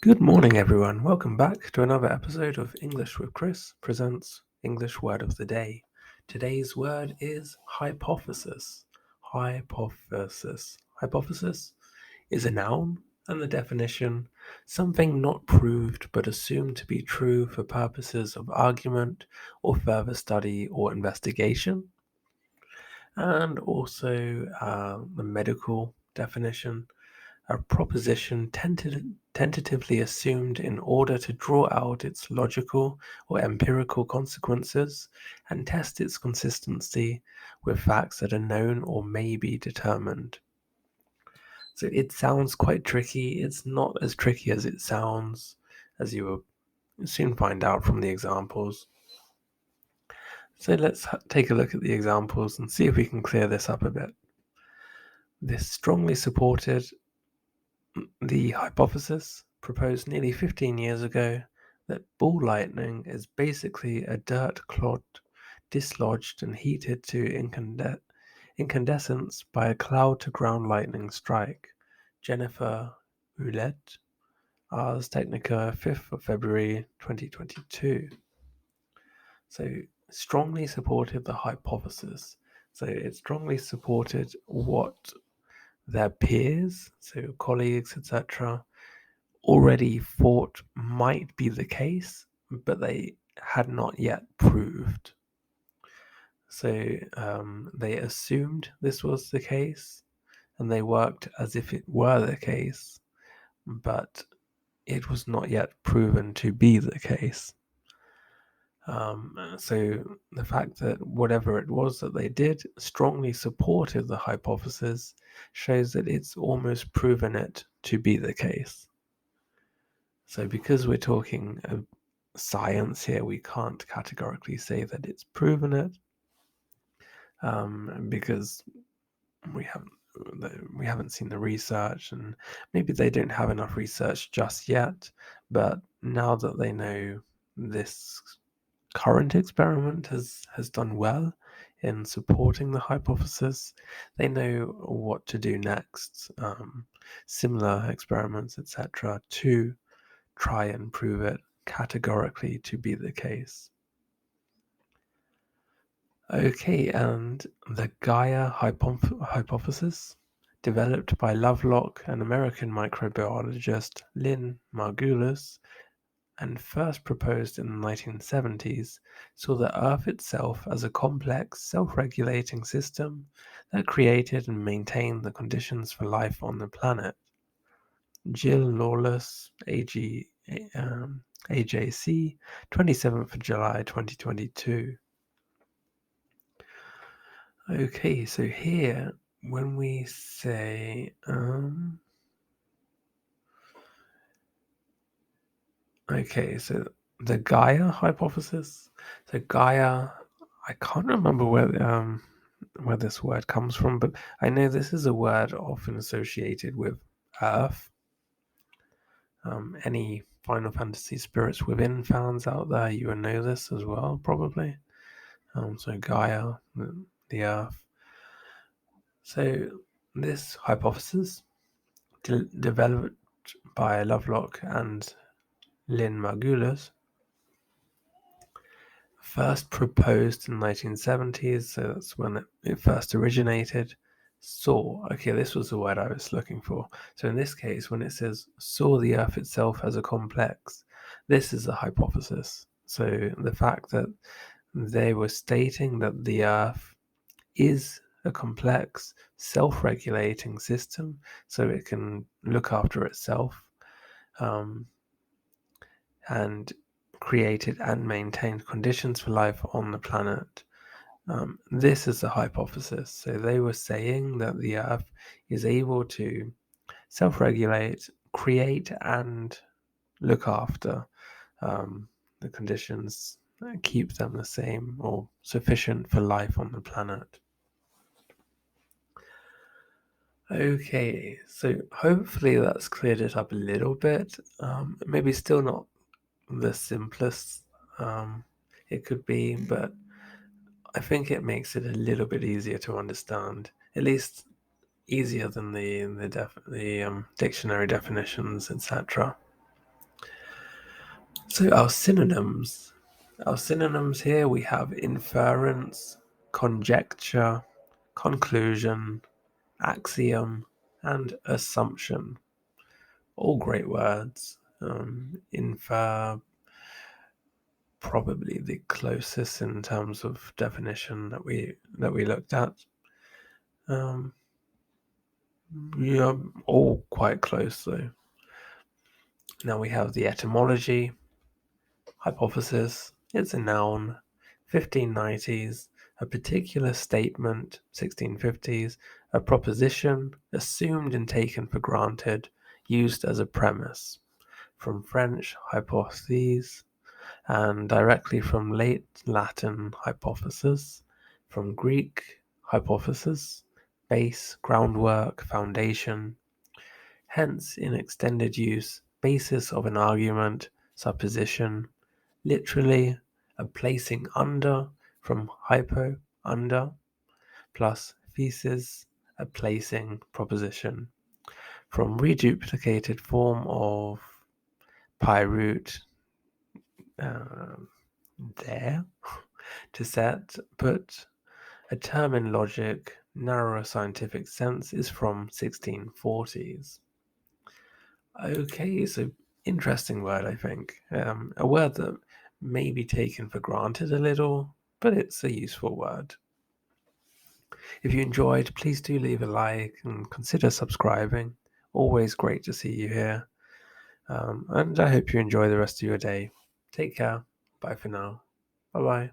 Good morning, everyone. Welcome back to another episode of English with Chris presents English Word of the Day. Today's word is hypothesis. Hypothesis. Hypothesis is a noun, and the definition something not proved but assumed to be true for purposes of argument or further study or investigation. And also the medical definition, a proposition tentatively assumed in order to draw out its logical or empirical consequences and test its consistency with facts that are known or may be determined. So it sounds quite tricky. It's not as tricky as it sounds, as you will soon find out from the examples. So let's take a look at the examples and see if we can clear this up a bit. This strongly supported the hypothesis proposed nearly 15 years ago that ball lightning is basically a dirt clod dislodged and heated to incandescence by a cloud-to-ground lightning strike. Jennifer Ouellette, Ars Technica, 5th of February 2022. So strongly supported the hypothesis. So it strongly supported what their peers, so colleagues, etc., already thought might be the case, but they had not yet proved. So they assumed this was the case, and they worked as if it were the case, but it was not yet proven to be the case. So the fact that whatever it was that they did strongly supported the hypothesis shows that it's almost proven it to be the case. So because we're talking science here, we can't categorically say that it's proven it, because we haven't seen the research, and maybe they don't have enough research just yet. But now that they know this current experiment has done well in supporting the hypothesis, they know what to do next. Similar experiments, etc., to try and prove it categorically to be the case. Okay, and the Gaia hypothesis, developed by Lovelock and American microbiologist Lynn Margulis, and first proposed in the 1970s, saw the Earth itself as a complex, self-regulating system that created and maintained the conditions for life on the planet. Jill Lawless, AJC, 27th of July 2022. Okay, so here, when we say, okay, so the Gaia hypothesis. So Gaia, I can't remember where this word comes from, but I know this is a word often associated with Earth. Any Final Fantasy Spirits Within fans out there, you will know this as well, probably. So Gaia, the Earth. So this hypothesis, developed by Lovelock and Lynn Margulis, first proposed in the 1970s, so that's when it first originated. Saw, okay, this was the word I was looking for. So in this case, when it says saw the Earth itself as a complex, this is a hypothesis. So the fact that they were stating that the Earth is a complex, self-regulating system, so it can look after itself, and created and maintained conditions for life on the planet. This is the hypothesis. So they were saying that the Earth is able to self-regulate, create, and look after the conditions, keep them the same or sufficient for life on the planet. Okay, so hopefully that's cleared it up a little bit. Maybe still not the simplest it could be, but I think it makes it a little bit easier to understand, at least easier than the dictionary definitions, etc. So our synonyms. Our synonyms here we have inference, conjecture, conclusion, axiom, and assumption. All great words. Infer, probably the closest in terms of definition that we looked at. Yeah, all quite close though. Now we have the etymology. Hypothesis, it's a noun. 1590s, a particular statement. 1650s, a proposition, assumed and taken for granted, used as a premise. From French, hypotheses, and directly from late Latin, hypothesis. From Greek, hypothesis, base, groundwork, foundation. Hence, in extended use, basis of an argument, supposition. Literally, a placing under, from hypo, under, plus thesis, a placing proposition. From reduplicated form of pi root there to set, but a term in logic, narrower scientific sense, is from 1640s. Okay, so interesting word, I think. A word that may be taken for granted a little, but it's a useful word. If you enjoyed, please do leave a like and consider subscribing. Always great to see you here. And I hope you enjoy the rest of your day. Take care. Bye for now. Bye bye.